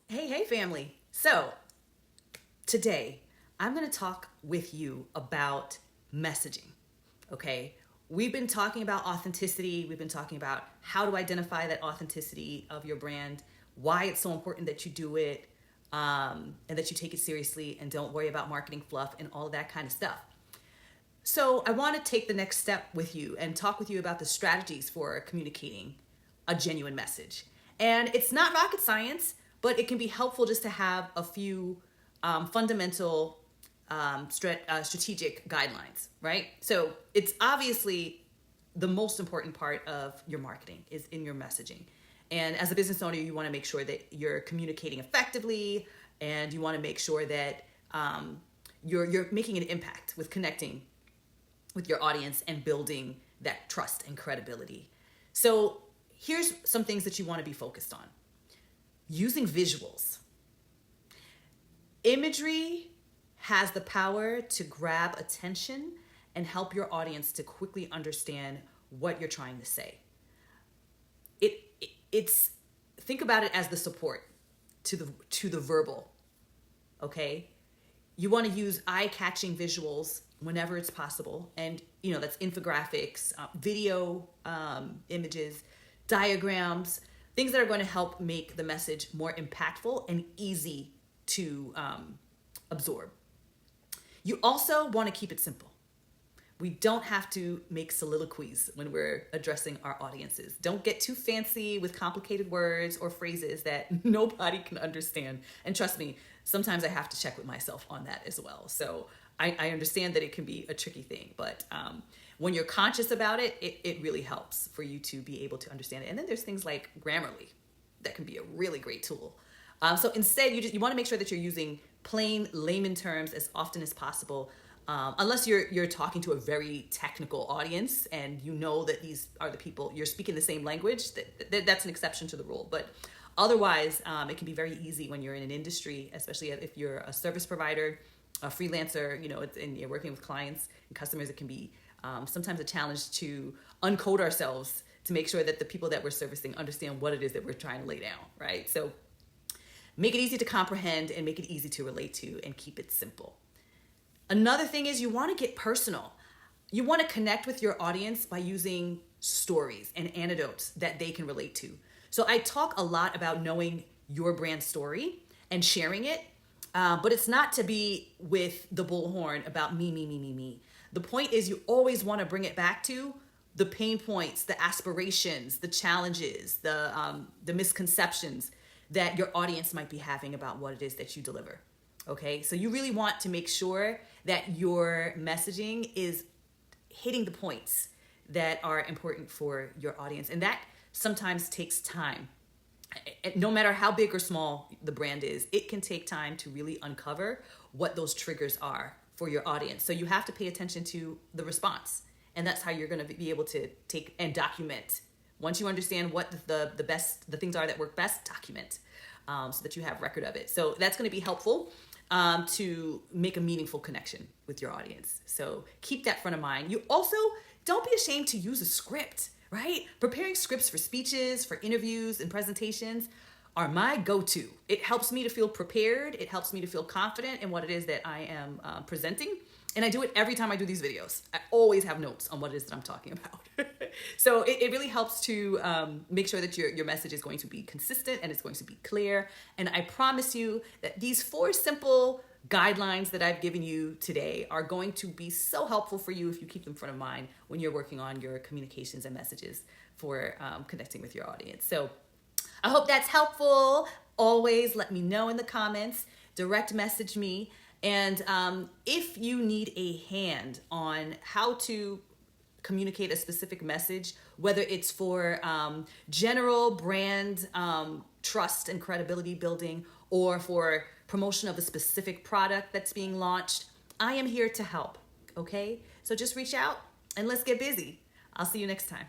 Hey, family. So, today I'm going to talk with you about messaging. Okay? We've been talking about authenticity. We've been talking about how to identify that authenticity of your brand, why it's so important that you do it, and that you take it seriously and don't worry about marketing fluff and all of that kind of stuff. So, I want to take the next step with you and talk with you about the strategies for communicating a genuine message. And it's not rocket science, but it can be helpful just to have a few fundamental strategic guidelines, right? So it's obviously the most important part of your marketing is in your messaging. And as a business owner, you want to make sure that you're communicating effectively, and you want to make sure that you're making an impact with connecting with your audience and building that trust and credibility. So here's some things that you want to be focused on. Using visuals. Imagery has the power to grab attention and help your audience to quickly understand what you're trying to say. It's think about it as the support to the verbal. Okay? You want to use eye-catching visuals whenever it's possible, and that's infographics, video, images, diagrams, things that are going to help make the message more impactful and easy to absorb. You also want to keep it simple. We don't have to make soliloquies when we're addressing our audiences. Don't get too fancy with complicated words or phrases that nobody can understand. And trust me, sometimes I have to check with myself on that as well. So I understand that it can be a tricky thing, but when you're conscious about it, it really helps for you to be able to understand it. And then there's things like Grammarly that can be a really great tool. So instead, you want to make sure that you're using plain layman terms as often as possible, unless you're talking to a very technical audience and you know that these are the people you're speaking the same language. That's an exception to the rule, but otherwise, it can be very easy when you're in an industry, especially if you're a service provider, a freelancer, and you're working with clients and customers. It can be sometimes a challenge to uncode ourselves to make sure that the people that we're servicing understand what it is that we're trying to lay down, right? So make it easy to comprehend and make it easy to relate to, and keep it simple. Another thing is you want to get personal. You want to connect with your audience by using stories and anecdotes that they can relate to. So I talk a lot about knowing your brand story and sharing it, but it's not to be with the bullhorn about me, me, me, me, me. The point is you always want to bring it back to the pain points, the aspirations, the challenges, the misconceptions that your audience might be having about what it is that you deliver. Okay, so you really want to make sure that your messaging is hitting the points that are important for your audience. And that sometimes takes time. No matter how big or small the brand is, it can take time to really uncover what those triggers are for your audience. So you have to pay attention to the response. And that's how you're going to be able to take and document. Once you understand what the things are that work best, document so that you have record of it. So that's going to be helpful to make a meaningful connection with your audience. So keep that front of mind. You also don't be ashamed to use a script, right? Preparing scripts for speeches, for interviews, and presentations are my go-to. It helps me to feel prepared. It helps me to feel confident in what it is that I am presenting. And I do it every time I do these videos. I always have notes on what it is that I'm talking about. So it really helps to make sure that your message is going to be consistent and it's going to be clear. And I promise you that these 4 simple guidelines that I've given you today are going to be so helpful for you if you keep them front of mind when you're working on your communications and messages for connecting with your audience. So I hope that's helpful. Always let me know in the comments. Direct message me. And if you need a hand on how to communicate a specific message, whether it's for general brand trust and credibility building or for promotion of a specific product that's being launched, I am here to help, okay? So just reach out and let's get busy. I'll see you next time.